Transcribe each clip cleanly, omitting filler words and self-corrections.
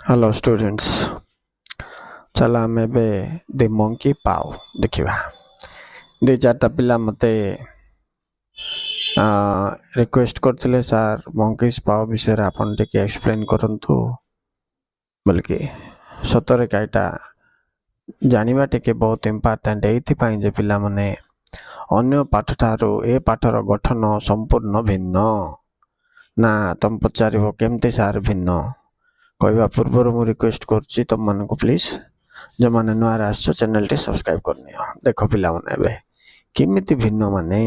Hello students, चला आम एबे द मंकी पाव देखिबा। दि चारटा पिला मते रिक्वेस्ट करथिले सर मंकीज पाव विषय रे आपन टिके एक्सप्लेन करंतु बल्कि सतरे काइटा जानिबा टिके बहुत इंपोर्टेंट एथि पई जे पिला माने अन्य पाठ थारो ए पाठर गठन संपूर्ण भिन्न ना तुम पचारिबो केमते सार भिन्न कहवा पूर्व मु रिक्वेस्ट करछि तुम मन को प्लीज जो माने नुआ आसो चैनल टी सब्सक्राइब करनियो। देख पिला माने एबे केमिति भिन्न माने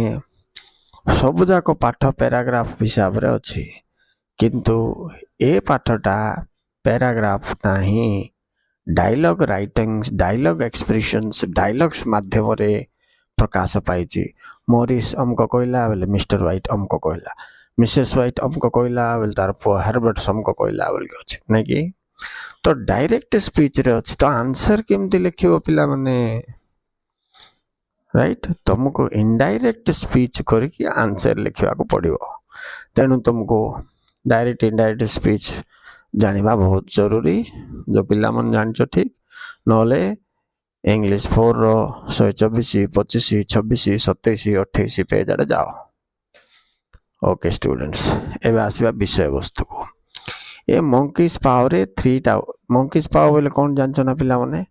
सब जाक पाठ पैराग्राफ हिसाब रे अछि किंतु ए पाठटा पैराग्राफ नाही dialogue writings dialogue expressions dialogues माध्यम रे प्रकाश पाइछि। मोरिस हमको कहला बोले मिस्टर व्हाइट हमको कहला, मिसेस व्हाइट हमको कहला बोले तार पो हरबर्ट हमको कहला बोल के अछि नै कि। तो डायरेक्ट स्पीच रे अछि तो आंसर केमति लिखिबो पिला माने राइट तुमको इनडायरेक्ट स्पीच करके आंसर लिखा को पड़ो। तेणु तुमको डायरेक्ट इनडायरेक्ट स्पीच जानिबा बहुत जरूरी जो पिला मन जानछ ठीक नले इंग्लिश 4 रो 124 25 26 27 28 पेज आड़े जाओ। ओके स्टूडेंट्स एबे आसीबा विषय वस्तु को ए मंकीज पावर रे 3 टा मंकीज पावर बोले कोन जानछ ना पिला माने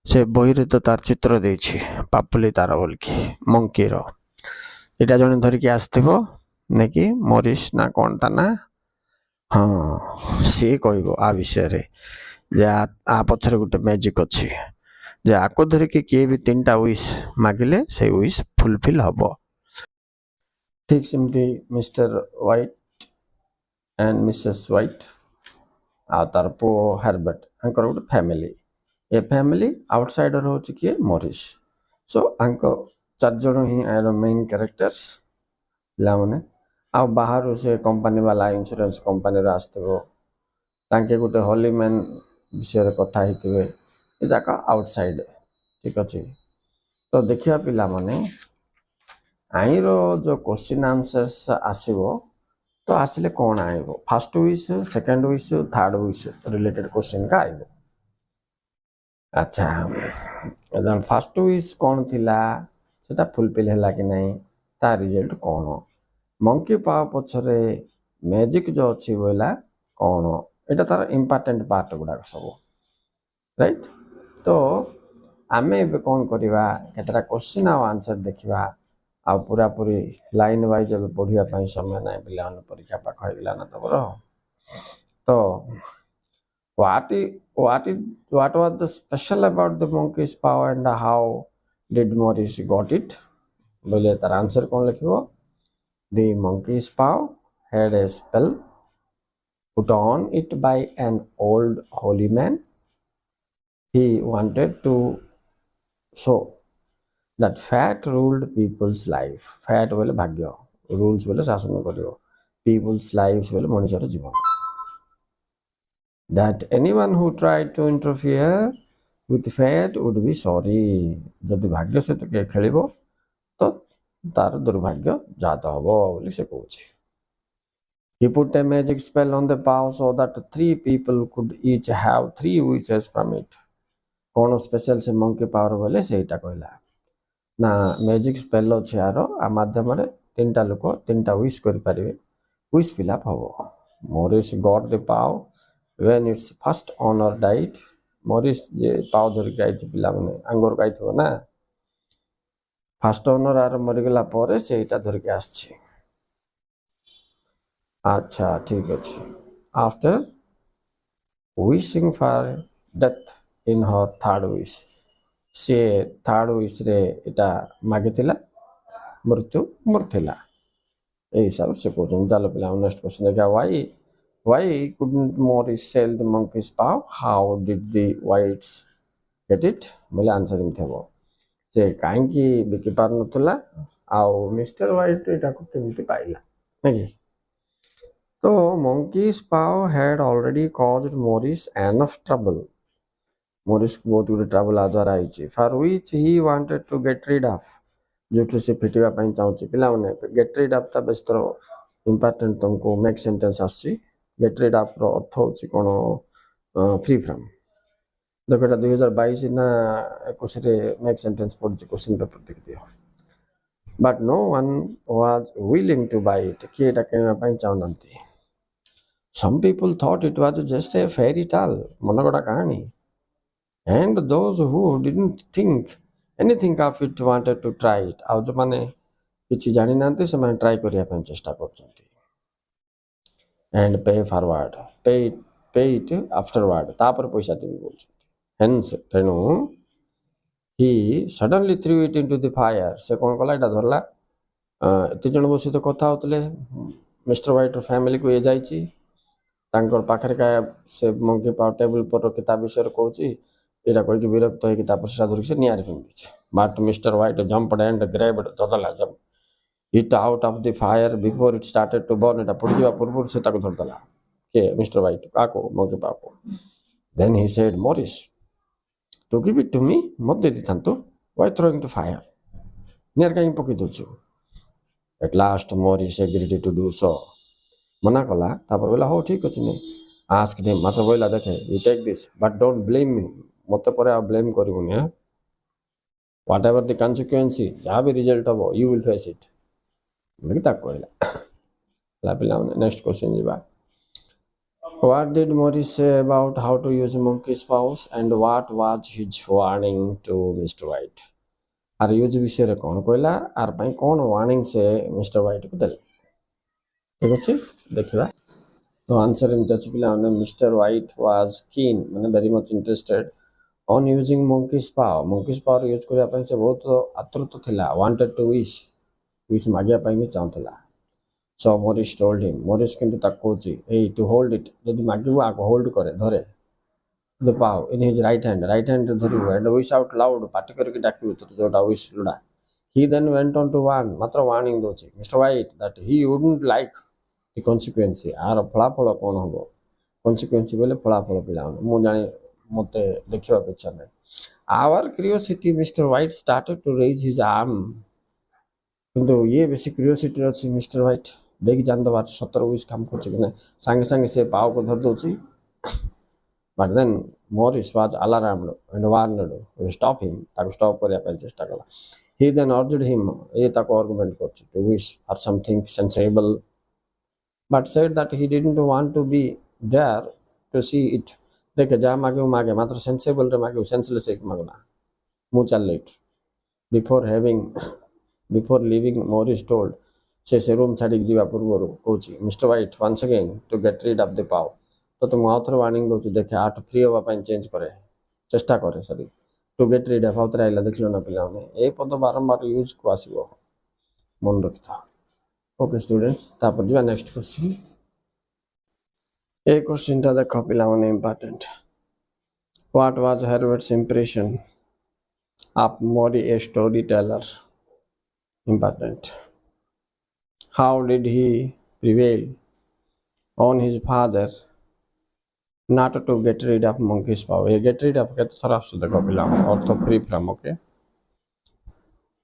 से बही रे तो तार चित्र देछि पापुली तार बोल की मंकी रो एटा जने धरि के आस्थिबो ने कि मोरिस ना कोन ता ना हां से कहबो आ विषय रे जे आ पछरे गुटे मैजिक अछि जे आको धरि के के भी 3टा विश मागिले से विश फुलफिल हबो। ठीक सिमती Mr White and Mrs White आ तार पो Herbert अंकर Gute family a family outsider हो किए मोरिस सो अंक 4 जण ही आर मेन कैरेक्टर्स ला माने आ बाहर से कंपनी वाला इंश्योरेंस कंपनी रा आस्तबो तांके गुटे होली मैन विषय रे कथा हितबे ए जाका आउटसाइड ठीक अछि। तो देखिया पिला माने आइरो जो क्वेश्चन आंसर्स आसीबो तो आसिले कोन आइबो first wish second wish third wish related question का आइबो। अच्छा एदन फर्स्ट विश कोन थिला सेटा फुलफिल हैला कि नहीं ता रिजल्ट कोन मंकी पाव पछरे मैजिक जो अछि बोला कोन एटा तार इंपोर्टेंट पार्ट गुडा सब राइट। तो आमे बे कोन करिवा केतरा क्वेश्चन आ आंसर देखिबा आ पूरा पूरी लाइन वाइज जब पढिया पई समय नै पिला न परीक्षा पाख होइला न तबर। तो what was the special about the monkey's paw and how did Morris got it? बोले तार आंसर कौन लिखिबो the monkey's paw had a spell put on it by an old holy man. He wanted to show that fat ruled people's life. Fat बोले भाग्य rules बोले शासन करियो people's lives बोले मनुष्यर जीवन that anyone who tried to interfere with fate would be sorry. जदि भाग्य से तो के खेलिबो तो तार दुर्भाग्य जात हबो बोली से कहूछि। He put a magic spell on the paw so that 3 people could each have 3 wishes from it. Cone special से मंकी पावर बोले सेटा कहला ना मैजिक स्पेल अछि आरो आ माध्यम रे 3टा लोक 3टा विश करि परिबे विश फिल अप हबो। Morris got the paw when its first owner died. Morris जे पाव धर के आइछ पिला माने अंगोर गाइथो ना फर्स्ट ओनर आर मरि गेला परे सेटा धर के आछि। अच्छा ठीक अछि after wishing for death in her third wish से थर्ड विश रे एटा मागितिला मृत्यु मरथिला ए हिसाब से कोजन जालो पिला नेक्स्ट क्वेश्चन देखा why couldn't Morris sell the monkey's paw? How did the whites get it? बोले आंसर इन थेबो से काहे की बिकी पार नतला आउ मिस्टर व्हाइट एटा को केमति पाइला नहीं। तो monkey's paw had already caused Morris enough trouble. Morris को बहुत गुड ट्रबल आ द्वारा आइछि for which he wanted to get rid of जोटु से फिटिबा पई चाहूछि पिला माने get rid of ता बेस्तर इंपोर्टेंट तुमको मेक सेंटेंस आछि। गेट रीड ऑफ रो अर्थ होछि कोन free from. ଦେଖ ଏଇଟା 2022 ନା 21ରେ ନେକ୍ସଟ ସେଣ୍ଟେନ୍ସ ପଢୁଛି, କ୍ୱେଶ୍ଚିନ୍ ପେପର ଦେଖିଦିଅ। But no one was willing to buy it. କିଏ ଏଇଟା କିଣିବା ପାଇଁ ଚାହୁଁନାହାନ୍ତି। Some people thought it was just a fairy tale, ମନଗଢ଼ା କାହାଣୀ, and those who didn't think anything of it wanted to try it. ଆଉ ଯେଉଁମାନେ କିଛି ଜାଣିନାହାନ୍ତି ସେମାନେ ଟ୍ରାଏ କରିବା ପାଇଁ ଚେଷ୍ଟା କରୁଛନ୍ତି। And pay forward, pay it afterward, ତାପରେ ପଇସା ଦେବି କହୁଛନ୍ତି। Hence, ତେଣୁ he suddenly threw it into the fire. ସେ କ'ଣ କଲା, ଏଇଟା ଧରିଲା। ଏତେ ଜଣ ବସି ତ କଥା ହେଉଥିଲେ, ମିଷ୍ଟର ହ୍ୱାଇଟ୍ର ଫ୍ୟାମିଲିକୁ ଇଏ ଯାଇଛି, ତାଙ୍କର ପାଖରେ ସେ ମଙ୍କି ପାଉ ଟେବୁଲ ଉପରେ ରଖି ତା ବିଷୟରେ କହୁଛି। ଏଇଟା କହିକି ବିରକ୍ତ ହେଇକି ତା ପଇସା ଧରିକି ସେ ନିଆଁରେ ଫିଙ୍ଗିଛି। But Mr White jumped and grabbed, ଧରିଦେଲା it out of the fire before it started to burn. ଏଇଟା ପୋଡ଼ିଯିବା ପୂର୍ବରୁ ସେ ତାକୁ ଧରିଦେଲା। କିଏ? Mister white. କାହାକୁ? Monkey ପାଉକୁ। Then he said, Morris, to give it to me, ମୋତେ ଦେଇଥାନ୍ତୁ। Why throwing to fire? ନିଆଁରେ କାହିଁକି ପକେଇ ଦେଉଛୁ? At last Morris agreed to do so. ମନା କଲା, ତାପରେ କହିଲା ହଉ ଠିକ୍ ଅଛି ନେ। Asked him, ମାତ୍ର କହିଲା ଦେଖେ, you take this but don't blame me. ମୋତେ ପରେ ଆଉ ବ୍ଲେମ୍ କରିବୁନି। What ever the consequence, ଯାହା ବି ରିଜଲ୍ଟ ହେବ, you will face it. ତାକୁ କହିଲା। ପିଲାମାନେ ନେକ୍ସଟ କ୍ୱେଶ୍ଚିନ୍ ଯିବା। What did Morris say about how to use monkey's paws and what was his warning to Mr. White? R use ବିଷୟରେ କ'ଣ କହିଲା, ଆର ପାଇଁ କ'ଣ ୱାର୍ଣ୍ଣିଂ ସେ ମିଷ୍ଟର ହ୍ୱାଇଟ୍କୁ ଦେଲେ। ଠିକ୍ ଅଛି, ଦେଖିବା। ତ ଆନ୍ସର ଏମିତି ଅଛି ପିଲାମାନେ, ମିଷ୍ଟର ହ୍ୱାଇଟ୍ ୱାଜ୍ କିନ୍, ମାନେ very much interested on using monkey's paw. Monkey's ପାଓର ୟୁଜ୍ କରିବା ପାଇଁ ସେ ବହୁତ ଆତୁରତ ଥିଲା। ୱାଣ୍ଟେଡ୍ ଟୁ ୱିଶ୍ ମାଗିବା ପାଇଁ ବି ଚାହୁଁଥିଲା। So Morris told him, Morris କିନ୍ତୁ ତାକୁ କହୁଛି, ଏଇ ଟୁ ହୋଲ୍ଡ ଇଟ୍, ଯଦି ମାଗିବୁ ଆଗ ହୋଲ୍ଡ କରେ, ଧରେ the paw in his right hand ଧରିବୁ, and wish out loud, ପାଟି କରିକି ଡାକିବୁ ତୋତେ ଯୋଉଟା ୱିଶ୍ ଲୋଡ଼ା। He then went on to warn, ମାତ୍ର ୱାର୍ଣ୍ଣିଂ ଦେଉଛି mister white that he wouldn't like the consequence. ଆର ଫଳାଫଳ କ'ଣ ହେବ? କନସିକ୍ୱେନ୍ସି ବୋଲେ ଫଳାଫଳ ପିଲାମାନେ ମୁଁ ମୋତେ ଦେଖିବାକୁ ଇଚ୍ଛା ନାହିଁ। Our curiosity, Mr. White started to raise his arm. କିନ୍ତୁ ଇଏ ବେଶୀ କ୍ୟୁରିଓସିଟିରେ ଅଛି ମିଷ୍ଟର ହ୍ୱାଇଟ୍। ଦେଇକି ଜାଣିଦେବା ସତର ୱିଶ୍ କାମ କରୁଛି କି ନାହିଁ। ସାଙ୍ଗେ ସାଙ୍ଗେ ସେ ପାଓକୁ ଧରି ଦେଉଛି। But then Morris was alarmed and warned to stop him. ତାକୁ ଷ୍ଟପ୍ କରିବା ପାଇଁ ଚେଷ୍ଟା କଲା। He then urged him, ଏ ତାକୁ ଆର୍ଗୁମେଣ୍ଟ କରୁଛି, to wish for something sensible, but said that he didn't want to be there to see it. ଦେଖେ ଯାହା ମାଗିବୁ ମାଗେ, ମାତ୍ର ସେନ୍ସିବଲ୍ରେ ମାଗିବୁ, ସେନ୍ସଲେସ୍ ହେଇକି ମାଗନା। ମୁଁ ଚାଲିଲେ ଏଇଠୁ। Before leaving, Morris told, ସେ ରୁମ୍ ଛାଡ଼ିକି ଯିବା ପୂର୍ବରୁ କହୁଛି, mister white once again to get rid of the paw. ତୋତେ ମୁଁ ଆଉଥରେ ୱାର୍ଣ୍ଣିଂ ଦେଉଛି, ଦେଖେ ଆଠୁ ଫ୍ରି ହେବା ପାଇଁ ଚେଷ୍ଟା କରେ। ଟୁ ଗେଟ୍ ରିଡ୍ ଅଫ୍, ଆଉଥରେ ଆଇଲା, ଦେଖିଲ ନା ପିଲାମାନେ, ଏ ପଦ ବାରମ୍ବାର ୟୁଜ୍କୁ ଆସିବ, ମନେ ରଖିଥାଅ। ଓକେ ଷ୍ଟୁଡେଣ୍ଟସ୍, ତାପରେ ଯିବା ନେକ୍ସଟ କ୍ୱେଶ୍ଚିନ୍। ଏ କ୍ୱେଶ୍ଚିନ୍ଟା ଦେଖ ପିଲାମାନେ, important. What was Herbert's impression of Morris a storyteller? Important. How did he prevail on his father not to get rid of monkey's paw? ये get rid of କେତେ ଥର ଆସୁଛି ଦେଖ ପିଲାମାନେ, ଅର୍ଥ free from। ଓକେ,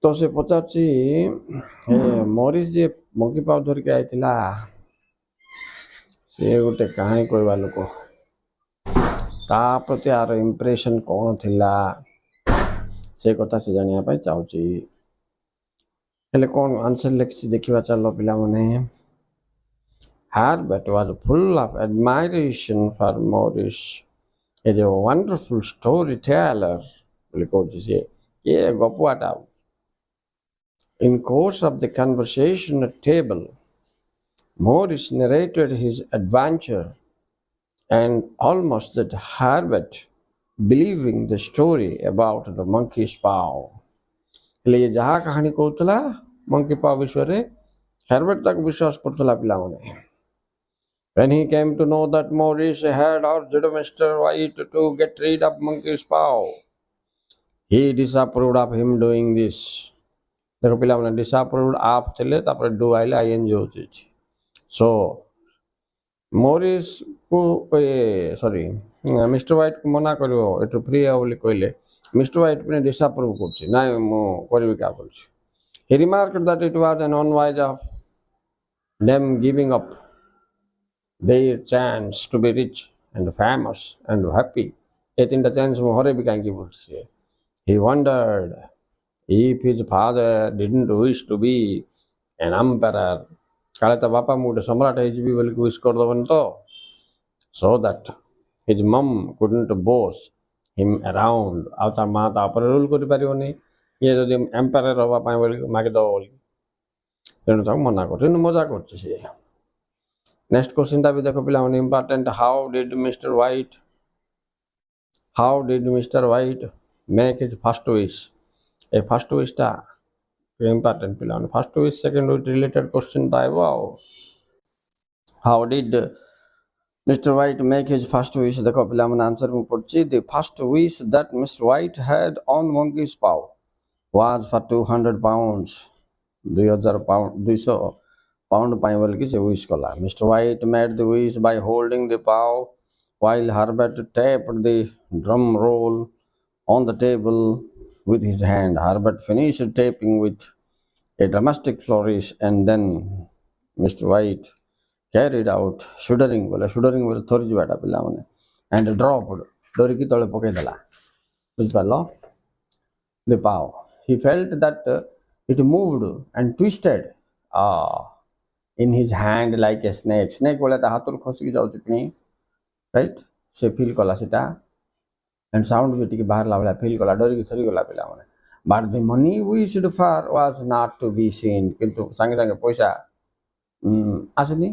ତ ସେ ପଚାରୁଛି ମରିସ୍ ଯିଏ ମଙ୍କି ପାଓ ଧରିକି ଆଇଥିଲା, ସେ ଗୋଟେ କାହାଣୀ କହିବା ଲୋକ, ତା ପ୍ରତି ଆର ଇମ୍ପ୍ରେସନ୍ କ'ଣ ଥିଲା, ସେ କଥା ସେ ଜାଣିବା ପାଇଁ ଚାହୁଁଛି। ହେଲେ କ'ଣ ଆନ୍ସର ଲେଖିଛି ଦେଖିବା ଚାଲ ପିଲାମାନେ। Herbert was full of admiration for Morris as a wonderful storyteller ବୋଲି କହୁଛି ସିଏ, କିଏ ଗପୁଆଟା। In course of the conversation at table, Morris narrated his adventure and almost that Herbert believing the story about the monkey's paw. ହେଲେ ଯାହା କାହାଣୀ କହୁଥିଲା monkey pav ବିଷୟରେ, ହେର୍ବର୍ଟ ତାକୁ ବିଶ୍ୱାସ କରୁଥିଲା ପିଲାମାନେ। When he came to know that Morris had urged Mr. White to get rid of monkey's paw, he disapproved of him doing this. ଦେଖ ପିଲାମାନେ, disapproved of ଥିଲେ, ତାପରେ do ଆଇଲେ, ing ହେଉଛି। So ମୋରିସ୍କୁ ମିଷ୍ଟର ହ୍ୱାଇଟ୍କୁ ମନା କରିବ ଏଠୁ ଫ୍ରି ହେବ ବୋଲି କହିଲେ, ମିଷ୍ଟର ହ୍ୱାଇଟ୍ ପୁଣି ଡିସାପ୍ରୁଭ୍ କରୁଛି, ନାଇଁ ମୁଁ କରିବି କାହା କରୁଛି। He remarked that it was an unwise of them giving up their chance to be rich and famous and happy ଏ ତିନିଟା ଚେଞ୍ଜ ମୁଁ ହରେବି କାହିଁକି ବୁଝୁଛି he wondered if his father didn't wish to be an emperor କାଳେ ତା ବାପା ମୁଁ ଗୋଟେ ସମ୍ରାଟ ହେଇଯିବି ବୋଲି ୱିଶ୍ କରିଦେବନି ତ so that his mom couldn't boss him around ଆଉ ତା ମା ତା ଉପରେ ରୁଲ୍ କରିପାରିବନି ଇଏ ଯଦି ଏମ୍ପାୟାର ହେବା ପାଇଁ ବୋଲି ମାଗିଦେବ ବୋଲି ତେଣୁ ତାକୁ ମନା କରୁଛି କିନ୍ତୁ ମଜା କରୁଛି ସିଏ ନେକ୍ସଟ କ୍ୱେଶ୍ଚିନ୍ଟା ବି ଦେଖ ପିଲାମାନେ important how did Mr White make his first wish ଏ ଫାର୍ଷ୍ଟ ୱିଶ୍ଟା ଇମ୍ପୋର୍ଟାଣ୍ଟ ପିଲାମାନେ first wish second wish related କ୍ୱେଶ୍ଚିନ୍ଟା ଆଇବ ଆଉ how did Mr. White make his first wish ଦେଖ ପିଲାମାନେ ଆନ୍ସର ମୁଁ ପଢୁଛି the first wish that Mr. White had on monkey's paw was for 200 pounds 200 pound ପାଇଁ ବୋଲିକି ସେ wish କଲା Mr. White made the wish by holding the paw while Herbert tapped the drum roll on the table with his hand. Herbert finished tapping with a dramatic flourish and then Mr. White carried out shuddering बोले थोड़ी जीवाटा पिला माने and dropped डोरिकी तले पके देला बुझ पालो the paw he felt that it moved and twisted in his hand like a snake बोले ता हाथ खसकी जाउ चिकनी राइट से फील कला सेटा and sound भी टिके बाहर लावला फील कला डोरिकी थरी गला पिला माने but the money wished for was not to be seen किंतु संगे संगे पैसा आसनी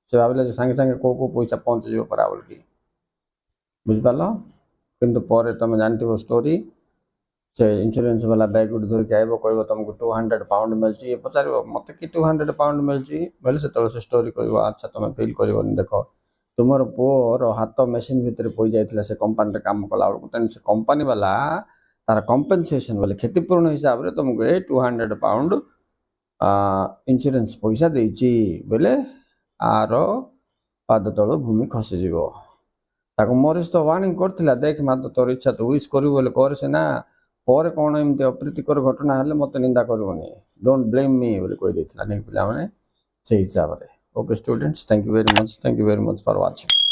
से भाविले सागे सागे को पैसा पहुँच जाव परा बोल बुझिपार किंतु पर तुम जानथिबो स्टोरी से इंश्योरेंस वाला बैग गुड धरिक आइब कह तुमको 200 पाउंड मिलची पचार मत कि 200 पाउंड मिलची बोले से स्टोरी कह अच्छा तुम फिल कर देख तुमर पुअर हाथ मेसीन भितर पई जाइथिला से कंपनी काम कला बेलू तेणु से कंपनी वाला तार कंपेनसेशन बोले क्षतिपूर्ण हिसाब से तुमको 200 पाउंड इंश्योरेंस पैसा देची बोले आर पाद तल भूमि खसीज मरीज तो वार्निंग करथिला देख मात्र तोर इच्छा तो विश करू बोले कर से ना पर कौन एमती अप्रीतिकर घटना हेले मत निंदा करबनी डोंट ब्लेम मी बोले कहि देथिला नै पिला माने से हिसाब रे okay students thank you very much for watching